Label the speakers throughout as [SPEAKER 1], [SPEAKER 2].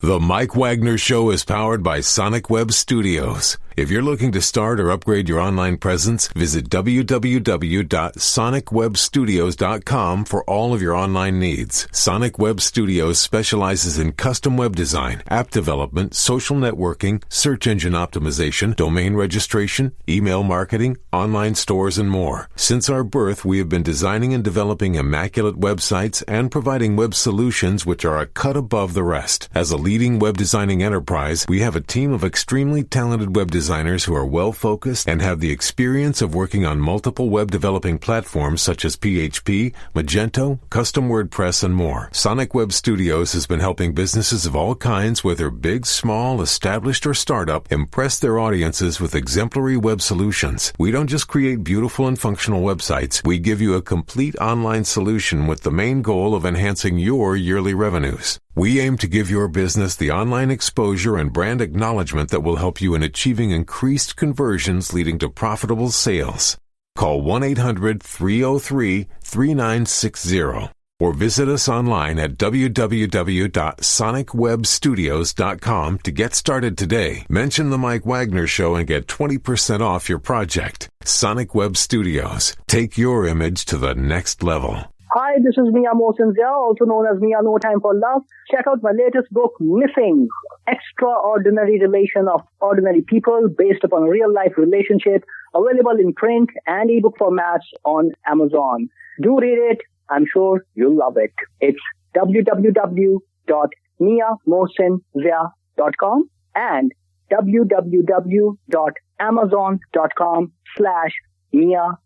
[SPEAKER 1] The Mike Wagner Show is powered by Sonic Web Studios. If you're looking to start or upgrade your online presence, visit www.sonicwebstudios.com for all of your online needs. Sonic Web Studios specializes in custom web design, app development, social networking, search engine optimization, domain registration, email marketing, online stores, and more. Since our birth, we have been designing and developing immaculate websites and providing web solutions which are a cut above the rest. As a leading web designing enterprise, we have a team of extremely talented web designers who are well-focused and have the experience of working on multiple web developing platforms such as PHP, Magento, custom WordPress, and more. Sonic Web Studios has been helping businesses of all kinds, whether big, small, established, or startup, impress their audiences with exemplary web solutions. We don't just create beautiful and functional websites. We give you a complete online solution with the main goal of enhancing your yearly revenues. We aim to give your business the online exposure and brand acknowledgement that will help you in achieving increased conversions leading to profitable sales. Call 1-800-303-3960 or visit us online at www.sonicwebstudios.com to get started today. Mention The Mike Wagner Show and get 20% off your project. Sonic Web Studios. Take your image to the next level.
[SPEAKER 2] Hi, this is Mia Mosinzia, also known as Mia No Time for Love. Check out my latest book, Missing, Extraordinary Relation of Ordinary People, based upon a real-life relationship, available in print and ebook formats on Amazon. Do read it. I'm sure you'll love it. It's www.miamosinzia.com and www.amazon.com/Mia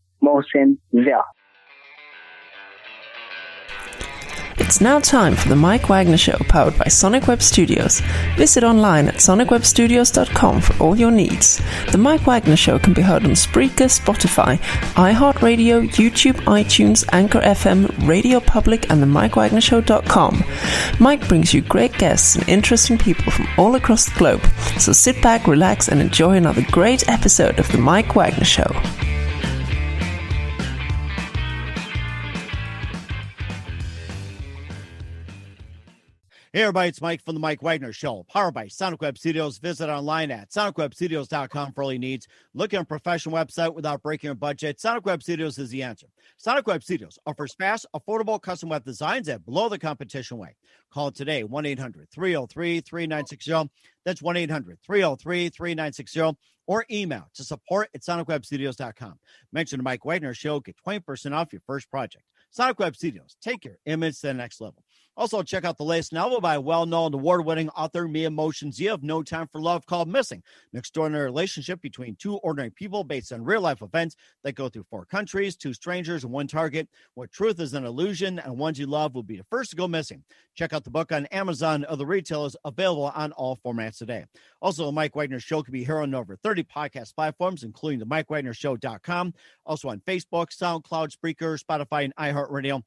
[SPEAKER 3] It's now time for the Mike Wagner Show, powered by Sonic Web Studios. Visit online at sonicwebstudios.com for all your needs. The Mike Wagner Show can be heard on Spreaker, Spotify, iHeartradio, YouTube, iTunes, Anchor FM, Radio Public, and themikewagnershow.com. Mike brings you great guests and interesting people from all across the globe. So sit back, relax, and enjoy another great episode of the Mike Wagner Show.
[SPEAKER 4] Hey everybody, it's Mike from the Mike Wagner Show, powered by Sonic Web Studios. Visit online at sonicwebstudios.com for all your needs. Look at a professional website without breaking your budget. Sonic Web Studios is the answer. Sonic Web Studios offers fast, affordable custom web designs at below the competition rate. Call today, 1-800-303-3960. That's 1-800-303-3960. Or email to support@sonicwebstudios.com. Mention the Mike Wagner Show, get 20% off your first project. Sonic Web Studios, take your image to the next level. Also, check out the latest novel by well-known award-winning author Mia Mosinzia of No Time for Love, called Missing, an extraordinary relationship between two ordinary people based on real-life events that go through 4 countries, 2 strangers, and 1 target. What truth is an illusion, and ones you love will be the first to go missing. Check out the book on Amazon and other retailers, available on all formats today. Also, the Mike Wagner Show can be heard on over 30 podcast platforms, including the mikewagnershow.com. Also on Facebook, SoundCloud, Spreaker, Spotify, and iHeartRadio.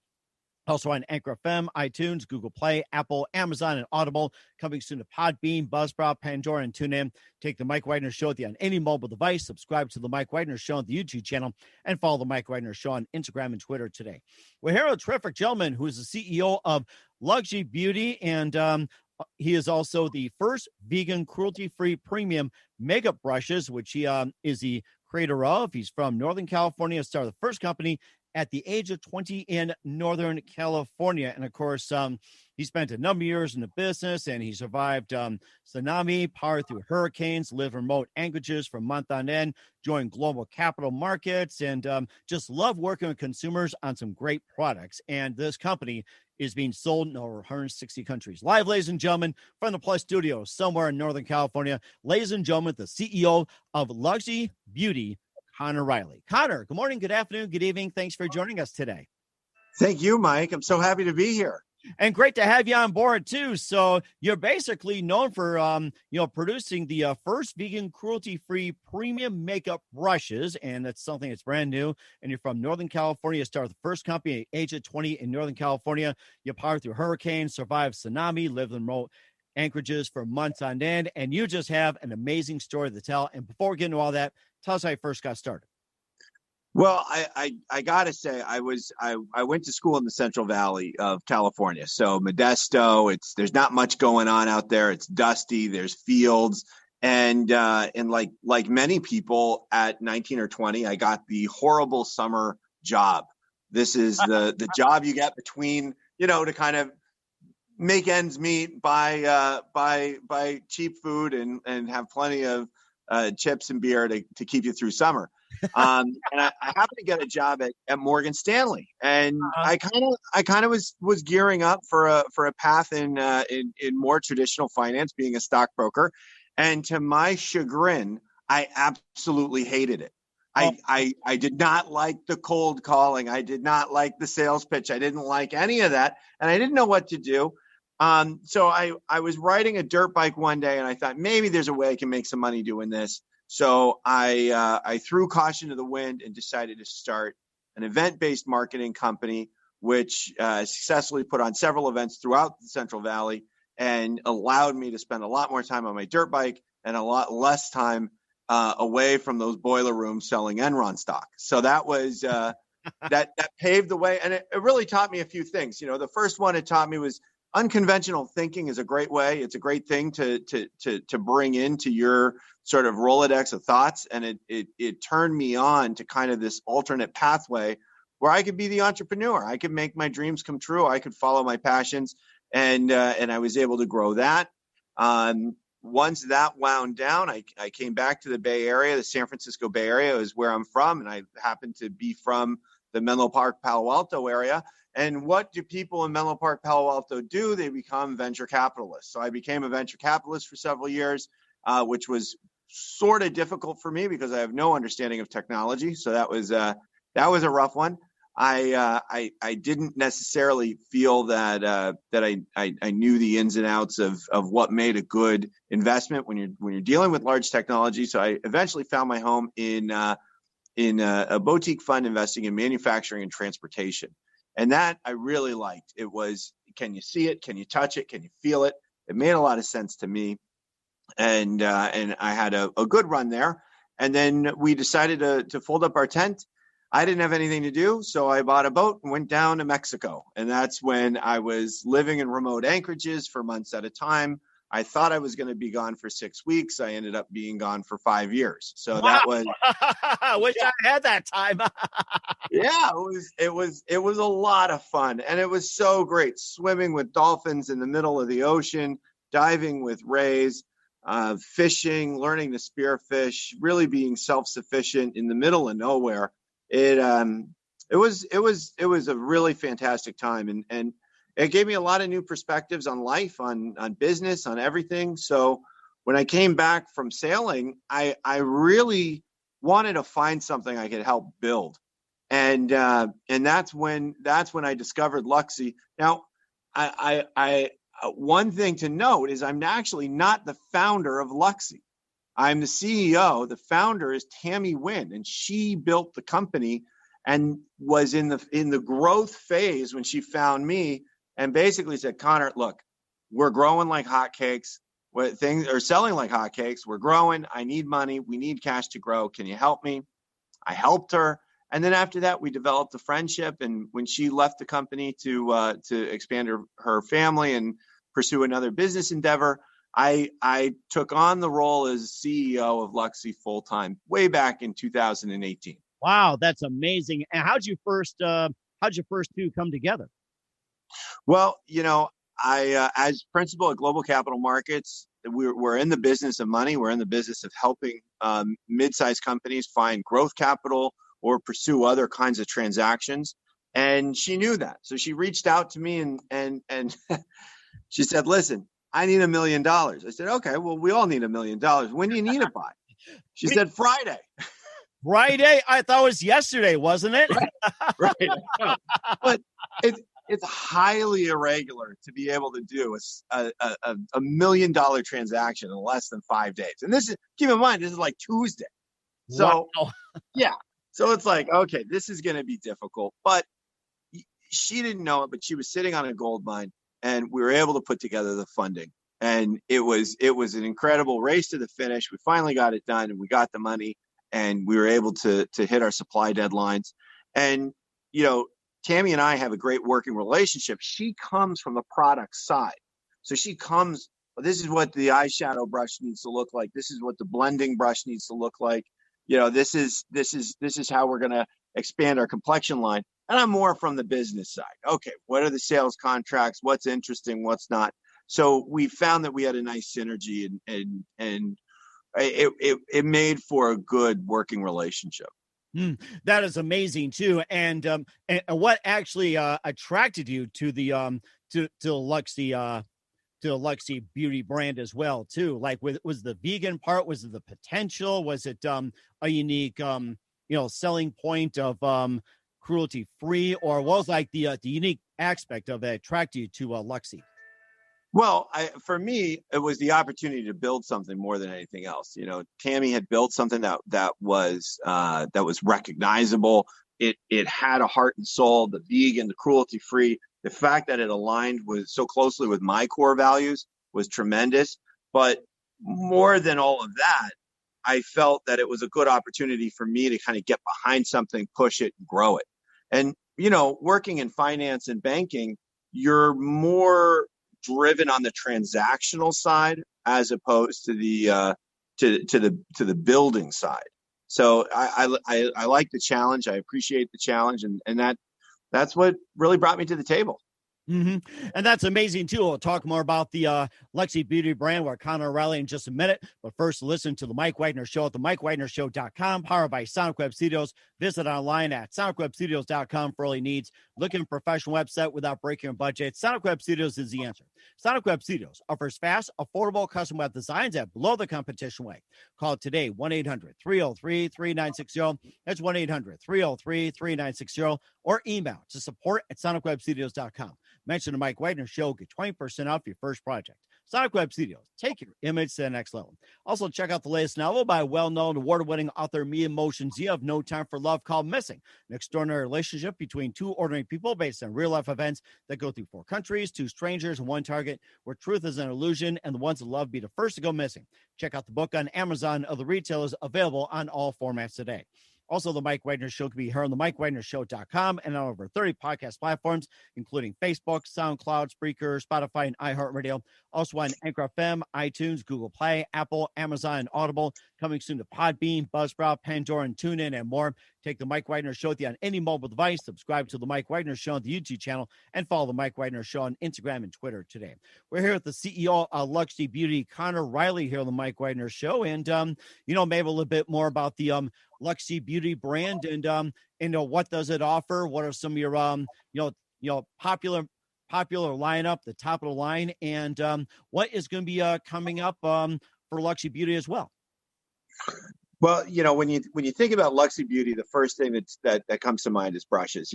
[SPEAKER 4] Also on Anchor FM, iTunes, Google Play, Apple, Amazon, and Audible. Coming soon to Podbean, Buzzsprout, Pandora, and TuneIn. Take the Mike Wagner Show on any mobile device. Subscribe to the Mike Wagner Show on the YouTube channel, and follow the Mike Wagner Show on Instagram and Twitter today. We're here with a terrific gentleman who is the CEO of Luxie Beauty, and he is also the first vegan, cruelty-free premium makeup brushes, which he is the creator of. He's from Northern California, started the first company at the age of 20 in Northern California. And of course, he spent a number of years in the business, and he survived tsunami, powered through hurricanes, lived remote anchorages for a month on end, joined global capital markets, and just loved working with consumers on some great products. And this company is being sold in over 160 countries. Live, ladies and gentlemen, from the Plus Studios somewhere in Northern California, ladies and gentlemen, the CEO of Luxie Beauty, Conor Riley. Conor, good morning, good afternoon, good evening. Thanks for joining us today.
[SPEAKER 5] Thank you, Mike. I'm so happy to be here.
[SPEAKER 4] And great to have you on board, too. So you're basically known for, producing the first vegan, cruelty-free premium makeup brushes, and that's something that's brand new. And you're from Northern California. You started the first company at the age of 20 in Northern California. You powered through hurricanes, survived tsunami, lived in remote anchorages for months on end, and you just have an amazing story to tell. And before we get into all that, tell us how you first got started.
[SPEAKER 5] Well, I gotta say, I went to school in the Central Valley of California. So Modesto, there's not much going on out there. It's dusty. There's fields. And like many people at 19 or 20, I got the horrible summer job. This is the job you get between, to kind of make ends meet, buy cheap food and have plenty of chips and beer to keep you through summer. And I happened to get a job at Morgan Stanley, and I kind of was gearing up for a path in more traditional finance, being a stockbroker. And to my chagrin, I absolutely hated it. I did not like the cold calling. I did not like the sales pitch. I didn't like any of that, and I didn't know what to do. So I was riding a dirt bike one day, and I thought maybe there's a way I can make some money doing this. So I threw caution to the wind and decided to start an event-based marketing company, which successfully put on several events throughout the Central Valley and allowed me to spend a lot more time on my dirt bike and a lot less time away from those boiler rooms selling Enron stock. So that was that paved the way, and it really taught me a few things. The first one it taught me was unconventional thinking is a great way. It's a great thing to bring into your sort of Rolodex of thoughts. And it turned me on to kind of this alternate pathway where I could be the entrepreneur. I could make my dreams come true. I could follow my passions. And I was able to grow that. Once that wound down, I came back to the Bay Area. The San Francisco Bay Area is where I'm from. And I happen to be from the Menlo Park, Palo Alto area. And what do people in Menlo Park, Palo Alto do? They become venture capitalists. So I became a venture capitalist for several years, which was sort of difficult for me because I have no understanding of technology. So that was a rough one. I didn't necessarily feel that I knew the ins and outs of what made a good investment when you're dealing with large technology. So I eventually found my home in a boutique fund investing in manufacturing and transportation. And that I really liked. It was, can you see it? Can you touch it? Can you feel it? It made a lot of sense to me. And I had a good run there. And then we decided to fold up our tent. I didn't have anything to do, so I bought a boat and went down to Mexico. And that's when I was living in remote anchorages for months at a time. I thought I was going to be gone for 6 weeks. I ended up being gone for 5 years. So that was.
[SPEAKER 4] I wish I had that time.
[SPEAKER 5] Yeah, it was a lot of fun, and it was so great swimming with dolphins in the middle of the ocean, diving with rays, fishing, learning to spearfish, really being self-sufficient in the middle of nowhere. It was a really fantastic time, and it gave me a lot of new perspectives on life, on business, on everything. So when I came back from sailing, I really wanted to find something I could help build. And that's when I discovered Luxie. Now, I one thing to note is I'm actually not the founder of Luxie. I'm the CEO. The founder is Tammy Wynn, and she built the company and was in the growth phase when she found me and basically said, Conor, look, we're growing like hotcakes. Things are selling like hotcakes. We're growing. I need money. We need cash to grow. Can you help me? I helped her. And then after that, we developed a friendship. And when she left the company to expand her family and pursue another business endeavor, I took on the role as CEO of Luxie full time way back in 2018.
[SPEAKER 4] Wow, that's amazing. And how'd you first two come together?
[SPEAKER 5] Well, I as principal at Global Capital Markets, we're in the business of money. We're in the business of helping mid-sized companies find growth capital or pursue other kinds of transactions. And she knew that. So she reached out to me and she said, listen, I need $1 million. I said, okay, well, we all need $1 million. When do you need it by? She said, Friday.
[SPEAKER 4] Friday? I thought it was yesterday, wasn't it?
[SPEAKER 5] Right. But it's highly irregular to be able to do a $1 million transaction in less than 5 days. And keep in mind, this is like Tuesday. So
[SPEAKER 4] wow.
[SPEAKER 5] Yeah. So it's like, okay, this is going to be difficult, but she didn't know it, but she was sitting on a gold mine and we were able to put together the funding. And it was an incredible race to the finish. We finally got it done and we got the money. and we were able to hit our supply deadlines. And, Tammy and I have a great working relationship. She comes from the product side. So she comes, this is what the eyeshadow brush needs to look like. This is what the blending brush needs to look like. This is how we're going to expand our complexion line. And I'm more from the business side. Okay, what are the sales contracts? What's interesting? What's not? So we found that we had a nice synergy, and it made for a good working relationship.
[SPEAKER 4] That is amazing too. And what actually attracted you to the to Luxie Beauty brand as well too? Like, was the vegan part? Was it the potential? Was it a unique selling point of cruelty-free, or was like the unique aspect of that attracted you to Luxie?
[SPEAKER 5] Well, for me, it was the opportunity to build something more than anything else. Tammy had built something that was recognizable. It had a heart and soul. The vegan, the cruelty-free, the fact that it aligned so closely with my core values was tremendous. But more than all of that, I felt that it was a good opportunity for me to kind of get behind something, push it, and grow it. And working in finance and banking, you're more driven on the transactional side as opposed to the building side. So I like the challenge. I appreciate the challenge, and that's what really brought me to the table.
[SPEAKER 4] Mm-hmm. And that's amazing too. We'll talk more about the Luxie Beauty brand with Conorriley in just a minute. But first, listen to the Mike Wagner Show at themikewagnershow.com, powered by Sonic Web Studios. Visit online at sonicwebstudios.com for all your needs. Looking for a professional website without breaking your budget? Sonic Web Studios is the answer. Sonic Web Studios offers fast, affordable custom web designs at below the competition rate. Call today, 1-800-303-3960. That's 1-800-303-3960, or email to support@sonicwebstudios.com. Mention the Mike Wagner Show, get 20% off your first project. Sonic Web Studios, take your image to the next level. Also, check out the latest novel by well-known award-winning author Mia Motions. You Have No Time for Love, called Missing, an extraordinary relationship between two ordinary people based on real-life events that go through 4 countries, 2 strangers, and 1 target, where truth is an illusion and the ones that love be the first to go missing. Check out the book on Amazon, other retailers, available on all formats today. Also, the Mike Wagner Show can be heard on themikewagnershow.com and on over 30 podcast platforms, including Facebook, SoundCloud, Spreaker, Spotify, and iHeartRadio. Also on Anchor FM, iTunes, Google Play, Apple, Amazon, and Audible. Coming soon to Podbean, Buzzsprout, Pandora, and TuneIn, and more. Take the Mike Wagner Show with you on any mobile device. Subscribe to the Mike Wagner Show on the YouTube channel, and follow the Mike Wagner Show on Instagram and Twitter today. We're here with the CEO of Luxie Beauty, Conorriley, here on the Mike Wagner Show, and maybe a little bit more about the Luxie Beauty brand, and what does it offer? What are some of your popular lineup, the top of the line, and what is going to be coming up for Luxie Beauty as well?
[SPEAKER 5] Well, when you think about Luxie Beauty, the first thing that comes to mind is brushes.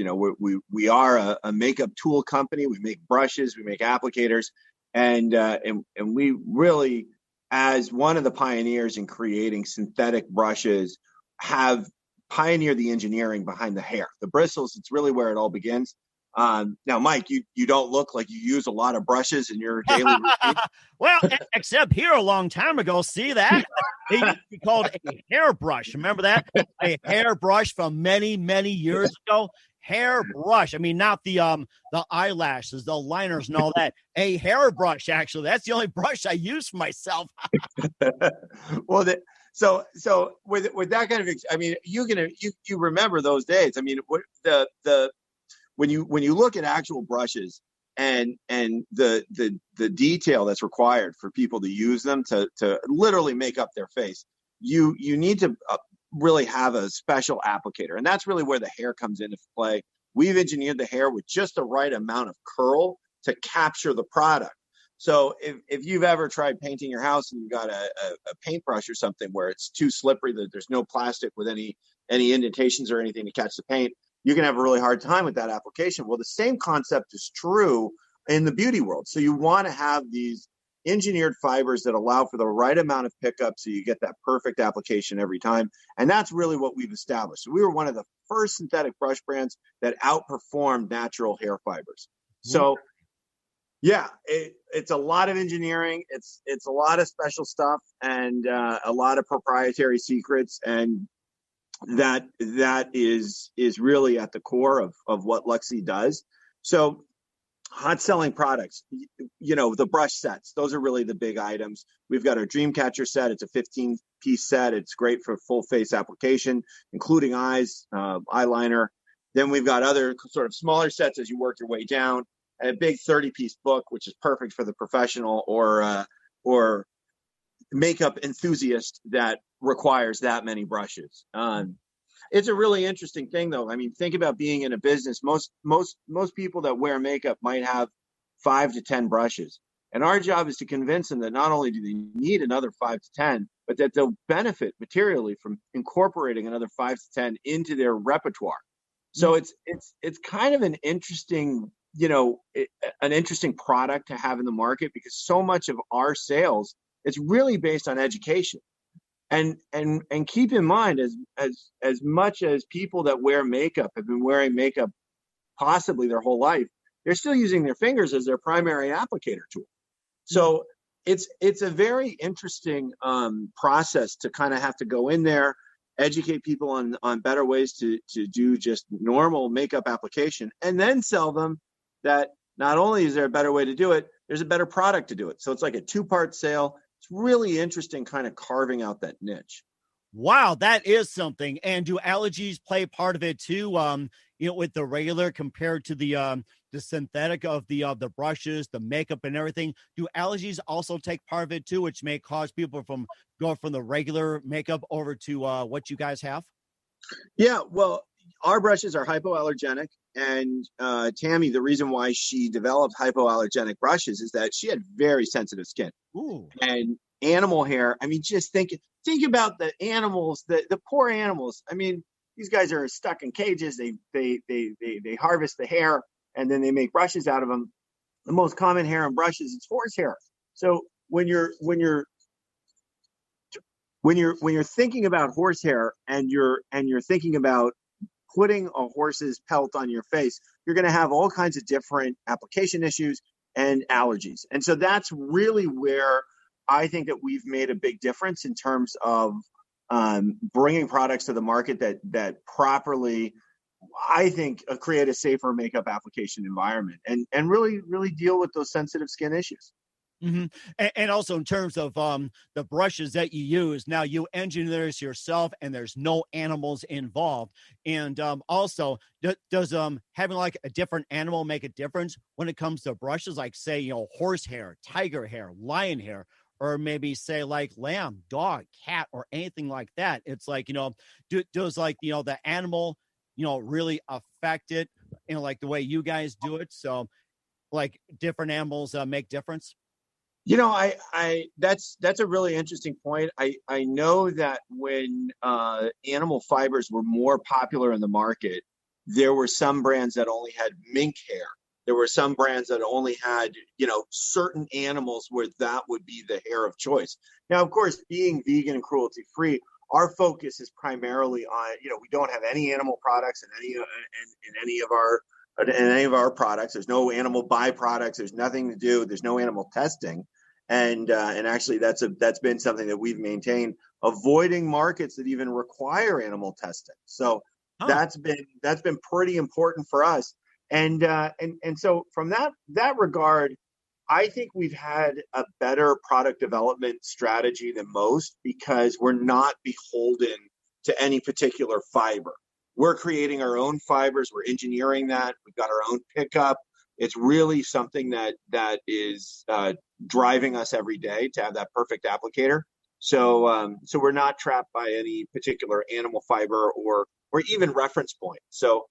[SPEAKER 5] We are a makeup tool company. We make brushes, we make applicators, and we really, as one of the pioneers in creating synthetic brushes, have pioneered the engineering behind the hair. The bristles, it's really where it all begins. Now, Mike, you don't look like you use a lot of brushes in your daily routine.
[SPEAKER 4] Well, except here a long time ago. See that? It used to be called a hairbrush. Remember that? A hairbrush from many, many years ago. Hairbrush. I mean, not the eyelashes, the liners, and all that. A hairbrush, actually. That's the only brush I use for myself.
[SPEAKER 5] Well, so with that kind of, I mean, you remember those days. I mean, when you look at actual brushes and the detail that's required for people to use them to literally make up their face, you need to really have a special applicator, and that's really where the hair comes into play. We've engineered the hair with just the right amount of curl to capture the product. So if you've ever tried painting your house and you've got a paintbrush or something where it's too slippery that there's no plastic with any indentations or anything to catch the paint, you can have a really hard time with that application. Well, the same concept is true in the beauty world. So you want to have these engineered fibers that allow for the right amount of pickup so you get that perfect application every time. And that's really what we've established. So we were one of the first synthetic brush brands that outperformed natural hair fibers. So yeah, it's a lot of engineering. It's a lot of special stuff and a lot of proprietary secrets. And that is really at the core of what Luxie does. So hot selling products, the brush sets, those are really the big items. We've got our Dreamcatcher set. It's a 15-piece set. It's great for full face application, including eyes, eyeliner. Then we've got other sort of smaller sets as you work your way down, and a big 30-piece book, which is perfect for the professional or makeup enthusiast that requires that many brushes. It's a really interesting thing, though. I mean, think about being in a business. Most people that wear makeup might have 5 to 10 brushes. And our job is to convince them that not only do they need another 5 to 10, but that they'll benefit materially from incorporating another 5 to 10 into their repertoire. So it's kind of an interesting, an interesting product to have in the market, because so much of our sales, it's really based on education. And keep in mind, as much as people that wear makeup have been wearing makeup possibly their whole life, they're still using their fingers as their primary applicator tool. So it's a very interesting process to kind of have to go in there, educate people on better ways to do just normal makeup application, and then sell them that not only is there a better way to do it, there's a better product to do it. So it's like a 2-part sale. It's really interesting kind of carving out that niche.
[SPEAKER 4] Wow, that is something. And do allergies play part of it too? With the regular compared to the synthetic of the brushes, the makeup and everything, do allergies also take part of it too, which may cause people from going from the regular makeup over to what you guys have?
[SPEAKER 5] Yeah, well, our brushes are hypoallergenic, and Tammy, the reason why she developed hypoallergenic brushes is that she had very sensitive skin.
[SPEAKER 4] Ooh.
[SPEAKER 5] And animal hair. I mean, just think about the animals, the poor animals. I mean, these guys are stuck in cages. They harvest the hair, and then they make brushes out of them. The most common hair in brushes is horse hair. So when you're thinking about horse hair and you're thinking about putting a horse's pelt on your face, you're going to have all kinds of different application issues and allergies. And so that's really where I think that we've made a big difference in terms of bringing products to the market that properly, I think, create a safer makeup application environment and really, really deal with those sensitive skin issues.
[SPEAKER 4] Mm-hmm. And also in terms of the brushes that you use, now you engineer this yourself and there's no animals involved. And also, does having like a different animal make a difference when it comes to brushes, like say, horse hair, tiger hair, lion hair, or maybe say like lamb, dog, cat, or anything like that? It's like, does like, the animal, really affect it in like the way you guys do it? So like different animals make difference?
[SPEAKER 5] That's a really interesting point. I know that when animal fibers were more popular in the market, there were some brands that only had mink hair. There were some brands that only had, certain animals where that would be the hair of choice. Now, of course, being vegan and cruelty free, our focus is primarily on, we don't have any animal products in any of our products. There's no animal byproducts. There's nothing to do. There's no animal testing. And actually that's been something that we've maintained, avoiding markets that even require animal testing. So that's been pretty important for us. And so from that regard, I think we've had a better product development strategy than most, because we're not beholden to any particular fiber. We're creating our own fibers. We're engineering that. We've got our own pickup. It's really something that is driving us every day to have that perfect applicator. So we're not trapped by any particular animal fiber or even reference point. So,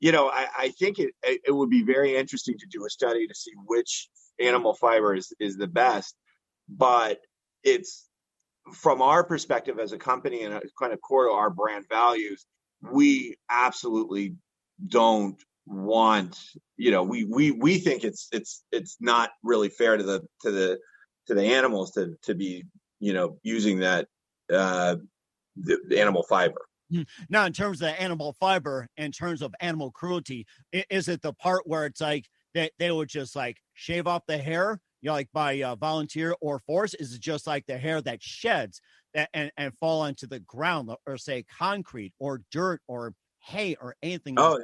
[SPEAKER 5] I think it would be very interesting to do a study to see which animal fiber is the best. But it's, from our perspective as a company, and it's kind of core to our brand values, we absolutely don't want, we think it's not really fair to the animals to be, using that the animal fiber.
[SPEAKER 4] Now, in terms of the animal fiber, in terms of animal cruelty, is it the part where it's like they would just like shave off the hair like by volunteer or force? Is it just like the hair that sheds and fall onto the ground, or say concrete or dirt or hay or anything?
[SPEAKER 5] Oh,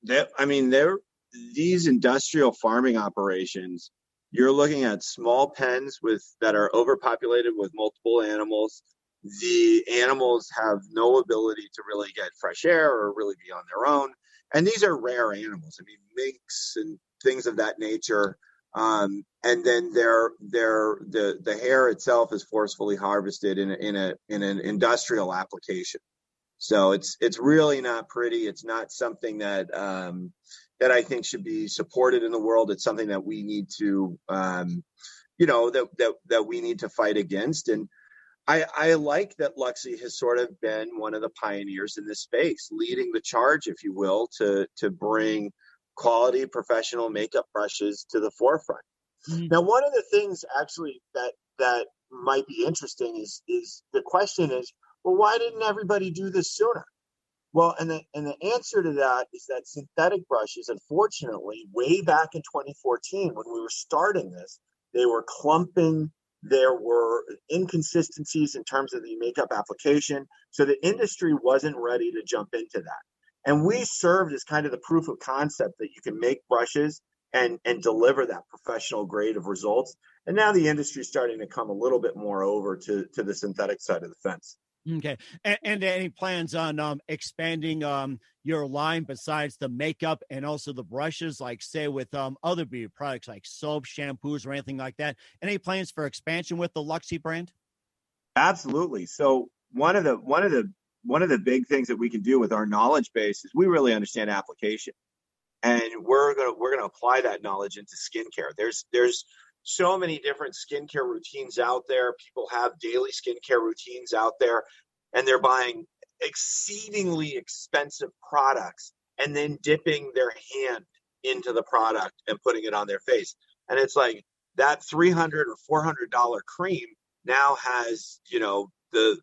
[SPEAKER 5] they're these industrial farming operations. You're looking at small pens that are overpopulated with multiple animals. The animals have no ability to really get fresh air or really be on their own. And these are rare animals. I mean, minks and things of that nature. And then the hair itself is forcefully harvested in an industrial application. So it's really not pretty. It's not something that I think should be supported in the world. It's something that we need to that we need to fight against. And I like that Luxie has sort of been one of the pioneers in this space, leading the charge, if you will, to bring quality professional makeup brushes to the forefront. Mm-hmm. Now, one of the things actually that might be interesting is the question is, well, why didn't everybody do this sooner? Well, and the answer to that is that synthetic brushes, unfortunately, way back in 2014, when we were starting this, they were clumping. There were inconsistencies in terms of the makeup application. So the industry wasn't ready to jump into that. And we served as kind of the proof of concept that you can make brushes and deliver that professional grade of results. And now the industry is starting to come a little bit more over to the synthetic side of the fence.
[SPEAKER 4] Okay. And any plans on expanding your line besides the makeup and also the brushes, like say with other beauty products like soap, shampoos, or anything like that? Any plans for expansion with the Luxie brand?
[SPEAKER 5] Absolutely. So one of the big things that we can do with our knowledge base is we really understand application, and we're gonna apply that knowledge into skincare. There's so many different skincare routines out there. People have daily skincare routines out there, and they're buying exceedingly expensive products and then dipping their hand into the product and putting it on their face. And it's like that $300 or $400 cream now has, the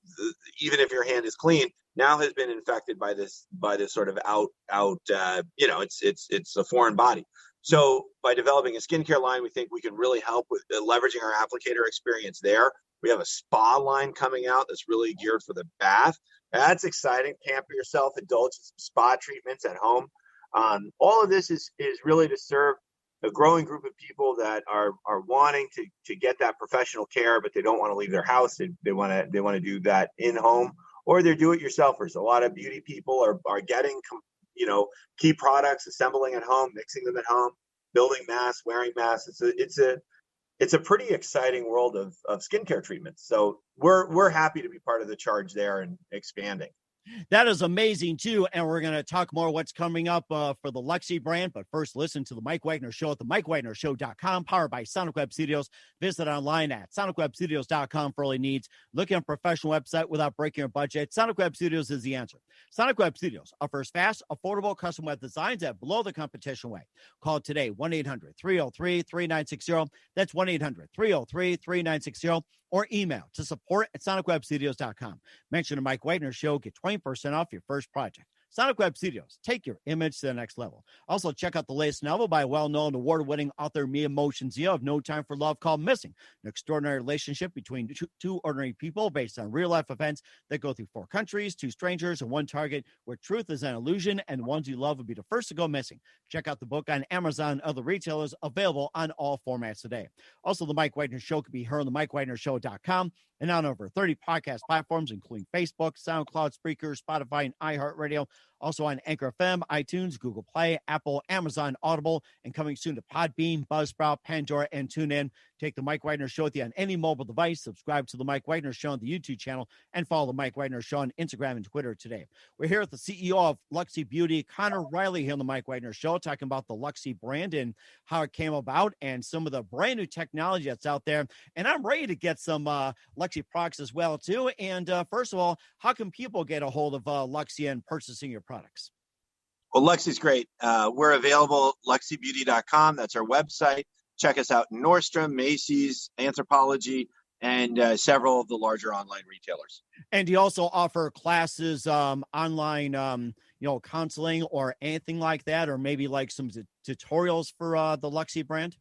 [SPEAKER 5] even if your hand is clean, now has been infected by this sort of it's a foreign body. So by developing a skincare line, we think we can really help with leveraging our applicator experience there. We have a spa line coming out that's really geared for the bath. That's exciting. Pamper yourself, indulge in some spa treatments at home. All of this is really to serve a growing group of people that are wanting to get that professional care, but they don't want to leave their house. They want to do that in home, or they're do-it-yourselfers. A lot of beauty people are getting key products, assembling at home, mixing them at home, building masks, wearing masks. It's a pretty exciting world of skincare treatments. So we're happy to be part of the charge there and expanding.
[SPEAKER 4] That is amazing, too. And we're going to talk more what's coming up for the Luxie brand. But first, listen to The Mike Wagner Show at themikewagnershow.com, powered by Sonic Web Studios. Visit online at sonicwebstudios.com for all your needs. Looking at a professional website without breaking your budget? Sonic Web Studios is the answer. Sonic Web Studios offers fast, affordable custom web designs at below the competition rate. Call today, 1-800-303-3960. That's 1-800-303-3960. Or email to support@sonicwebstudios.com. Mention the Mike Wagner Show. Get 20% off your first project. Sonic Web Studios. Take your image to the next level. Also, check out the latest novel by well-known award-winning author Mia Motionzio of No Time for Love called Missing, an extraordinary relationship between two ordinary people based on real-life events that go through 4 countries, 2 strangers, and 1 target, where truth is an illusion and the ones you love will be the first to go missing. Check out the book on Amazon and other retailers, available on all formats today. Also, the Mike Wagner Show can be heard on themikewagnershow.com and on over 30 podcast platforms, including Facebook, SoundCloud, Spreaker, Spotify, and iHeartRadio. Also on Anchor FM, iTunes, Google Play, Apple, Amazon, Audible, and coming soon to Podbean, Buzzsprout, Pandora, and TuneIn. Take the Mike Wagner Show with you on any mobile device. Subscribe to the Mike Wagner Show on the YouTube channel, and follow the Mike Wagner Show on Instagram and Twitter today. We're here with the CEO of Luxie Beauty, Conorriley, here on the Mike Wagner Show, talking about the Luxie brand and how it came about and some of the brand new technology that's out there. And I'm ready to get some Luxie products as well, too. And first of all, how can people get a hold of Luxie and purchasing your products?
[SPEAKER 5] Well, Luxie's great. We're available, luxiebeauty.com. That's our website. Check us out in Nordstrom, Macy's, Anthropologie, and several of the larger online retailers.
[SPEAKER 4] And do you also offer classes, online, counseling or anything like that, or maybe like some tutorials for the Luxie brand?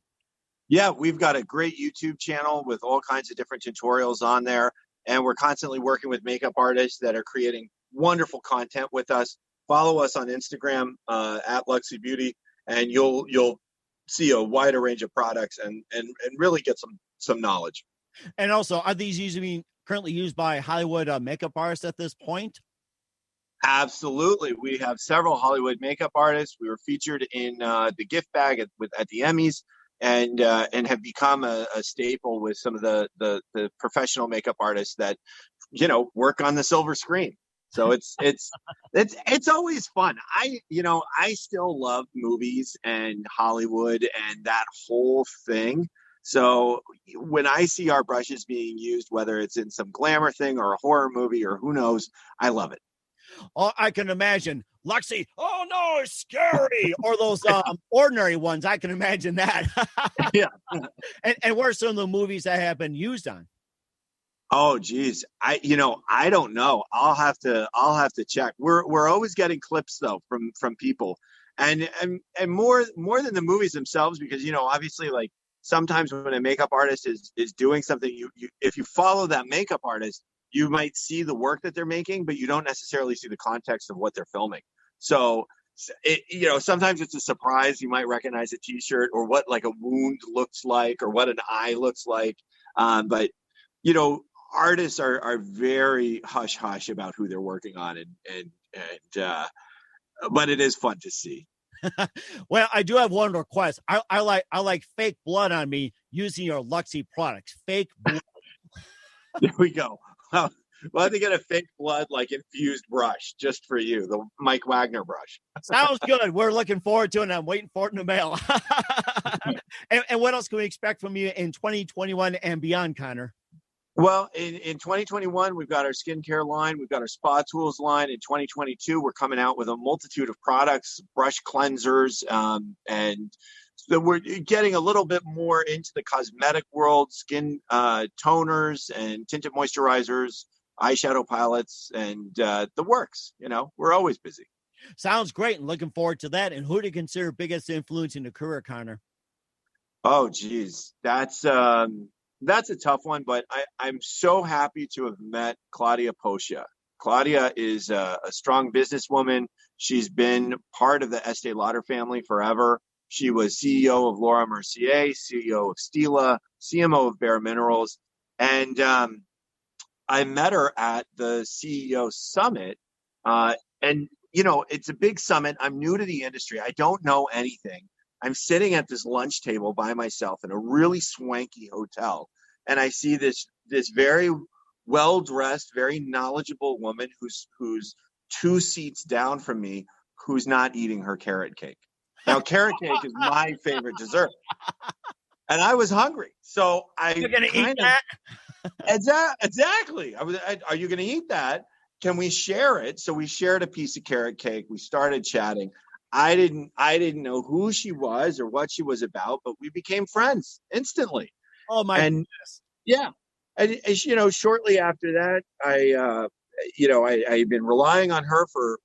[SPEAKER 5] Yeah, we've got a great YouTube channel with all kinds of different tutorials on there. And we're constantly working with makeup artists that are creating wonderful content with us. Follow us on Instagram at luxiebeauty, and you'll see a wider range of products and really get some knowledge.
[SPEAKER 4] And also, are these usually currently used by Hollywood makeup artists at this point?
[SPEAKER 5] Absolutely. We have several Hollywood makeup artists. We were featured in the gift bag at the Emmys, and have become a staple with some of the professional makeup artists that, work on the silver screen. So it's always fun. I still love movies and Hollywood and that whole thing. So when I see our brushes being used, whether it's in some glamour thing or a horror movie or who knows, I love it.
[SPEAKER 4] Oh, I can imagine. Luxie, oh no, it's scary. Or those ordinary ones. I can imagine that.
[SPEAKER 5] Yeah.
[SPEAKER 4] And what are some of the movies that have been used on?
[SPEAKER 5] Oh, geez. I don't know. I'll have to check. We're always getting clips though from people, and more than the movies themselves, because obviously, like, sometimes when a makeup artist is doing something, you if you follow that makeup artist, you might see the work that they're making, but you don't necessarily see the context of what they're filming. So sometimes it's a surprise. You might recognize a t-shirt or what like a wound looks like or what an eye looks like, but artists are very hush hush about who they're working on, but it is fun to see.
[SPEAKER 4] Well, I do have one request. I like fake blood on me using your Luxie products. Fake blood.
[SPEAKER 5] There we go. We'll have to get a fake blood like infused brush just for you, the Mike Wagner brush.
[SPEAKER 4] Sounds good. We're looking forward to it, and I'm waiting for it in the mail. and what else can we expect from you in 2021 and beyond, Conor?
[SPEAKER 5] Well, in 2021, we've got our skincare line. We've got our spa tools line. In 2022, we're coming out with a multitude of products, brush cleansers, and so we're getting a little bit more into the cosmetic world, skin toners and tinted moisturizers, eyeshadow palettes, and the works. We're always busy.
[SPEAKER 4] Sounds great, and looking forward to that. And who do you consider biggest influence in your career, Conor?
[SPEAKER 5] Oh, geez. That's a tough one, but I'm so happy to have met Claudia Poscia. Claudia is a strong businesswoman. She's been part of the Estee Lauder family forever. She was CEO of Laura Mercier, CEO of Stila, CMO of Bare Minerals. And I met her at the CEO Summit. And it's a big summit. I'm new to the industry. I don't know anything. I'm sitting at this lunch table by myself in a really swanky hotel, and I see this very well-dressed, very knowledgeable woman who's 2 seats down from me, who's not eating her carrot cake. Now, carrot cake is my favorite dessert, and I was hungry, so
[SPEAKER 4] You're gonna eat that?
[SPEAKER 5] Exactly. Are you going to eat that? Can we share it? So we shared a piece of carrot cake. We started chatting. I didn't know who she was or what she was about, but we became friends instantly.
[SPEAKER 4] Oh my goodness.
[SPEAKER 5] Yeah. And shortly after that, I've been relying on her for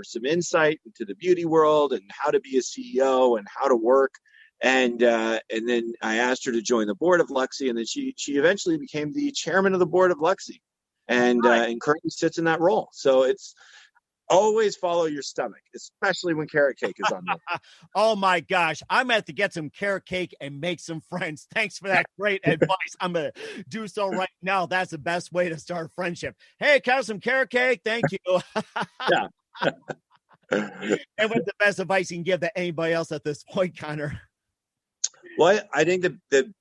[SPEAKER 5] some insight into the beauty world and how to be a CEO and how to work. And then I asked her to join the board of Luxie, and then she eventually became the chairman of the board of Luxie, and currently sits in that role. So it's always follow your stomach, especially when carrot cake is on there.
[SPEAKER 4] Oh my gosh. I'm going to have to get some carrot cake and make some friends. Thanks for that great advice. I'm going to do so right now. That's the best way to start a friendship. Hey, can I have some carrot cake? Thank you.
[SPEAKER 5] Yeah.
[SPEAKER 4] And what's the best advice you can give to anybody else at this point, Conor?
[SPEAKER 5] Well, I think the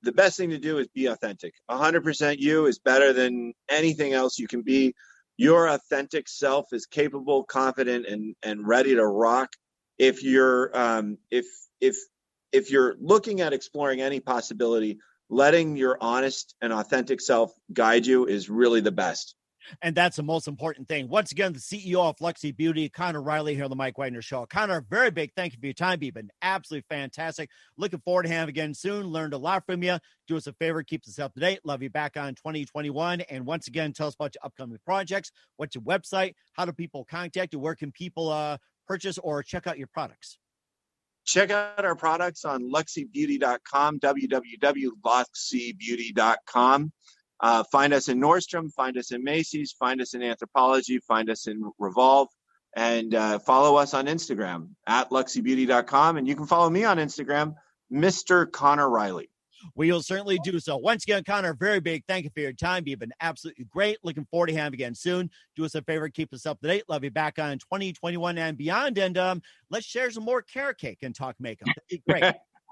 [SPEAKER 5] best thing to do is be authentic. 100% you is better than anything else you can be. Your authentic self is capable, confident, and ready to rock. If you're if you're looking at exploring any possibility, letting your honest and authentic self guide you is really the best.
[SPEAKER 4] And that's the most important thing. Once again, the CEO of Luxie Beauty, Conor Riley, here on the Mike Wagner Show. Conor, very big thank you for your time. You've been absolutely fantastic. Looking forward to having you again soon. Learned a lot from you. Do us a favor, keep us up to date. Love you back on 2021. And once again, tell us about your upcoming projects. What's your website? How do people contact you? Where can people purchase or check out your products?
[SPEAKER 5] check out our products on luxiebeauty.com, www.luxiebeauty.com. Find us in Nordstrom, find us in Macy's, find us in Anthropologie, find us in Revolve, and follow us on Instagram at luxiebeauty.com. And you can follow me on Instagram, Mr. Conor Riley.
[SPEAKER 4] We will certainly do so. Once again, Conor, very big thank you for your time. You've been absolutely great. Looking forward to having you again soon. Do us a favor, keep us up to date. Love you back on 2021 and beyond. And let's share some more carrot cake and talk makeup. That'd be great.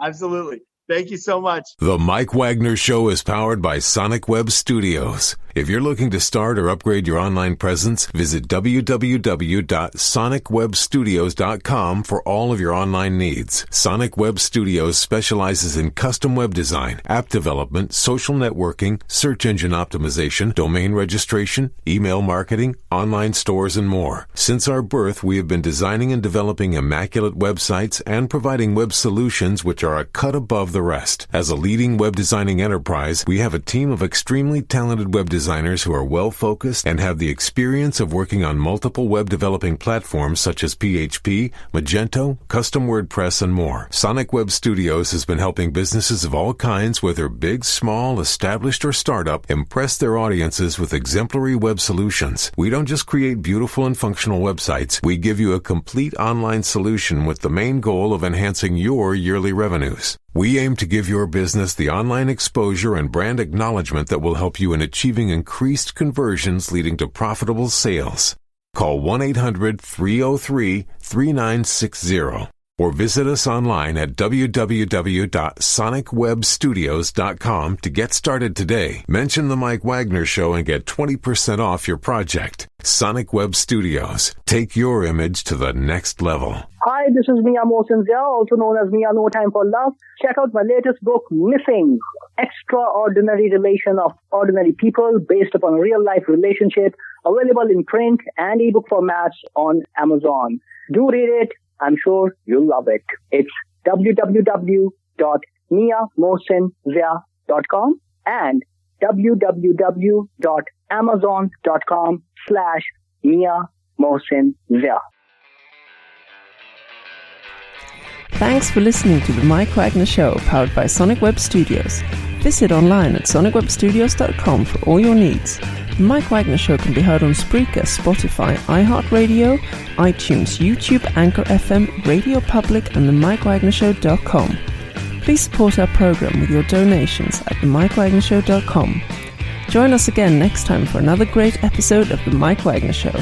[SPEAKER 5] Absolutely. Thank you so much.
[SPEAKER 1] The Mike Wagner Show is powered by Sonic Web Studios. If you're looking to start or upgrade your online presence, visit www.sonicwebstudios.com for all of your online needs. Sonic Web Studios specializes in custom web design, app development, social networking, search engine optimization, domain registration, email marketing, online stores, and more. Since our birth, we have been designing and developing immaculate websites and providing web solutions which are a cut above the rest. As a leading web designing enterprise, we have a team of extremely talented web designers who are well-focused and have the experience of working on multiple web developing platforms such as PHP, Magento, Custom WordPress, and more. Sonic Web Studios has been helping businesses of all kinds, whether big, small, established, or startup, impress their audiences with exemplary web solutions. We don't just create beautiful and functional websites. We give you a complete online solution with the main goal of enhancing your yearly revenues. We aim to give your business the online exposure and brand acknowledgement that will help you in achieving increased conversions leading to profitable sales. Call 1-800-303-3960 or visit us online at www.sonicwebstudios.com to get started today. Mention The Mike Wagner Show and get 20% off your project. Sonic Web Studios. Take your image to the next level.
[SPEAKER 2] Hi, this is Mia Mosinzia, also known as Mia No Time for Love. Check out my latest book, Missing, Extraordinary Relation of Ordinary People Based Upon a Real-Life Relationship, available in print and ebook formats on Amazon. Do read it. I'm sure you'll love it. It's www.miamosinzia.com and www.amazon.com/miamosinzia.
[SPEAKER 3] Thanks for listening to The Mike Wagner Show, powered by Sonic Web Studios. Visit online at sonicwebstudios.com for all your needs. The Mike Wagner Show can be heard on Spreaker, Spotify, iHeartradio, iTunes, YouTube, Anchor FM, Radio Public, and themikewagnershow.com. Please support our program with your donations at themikewagnershow.com. Join us again next time for another great episode of The Mike Wagner Show.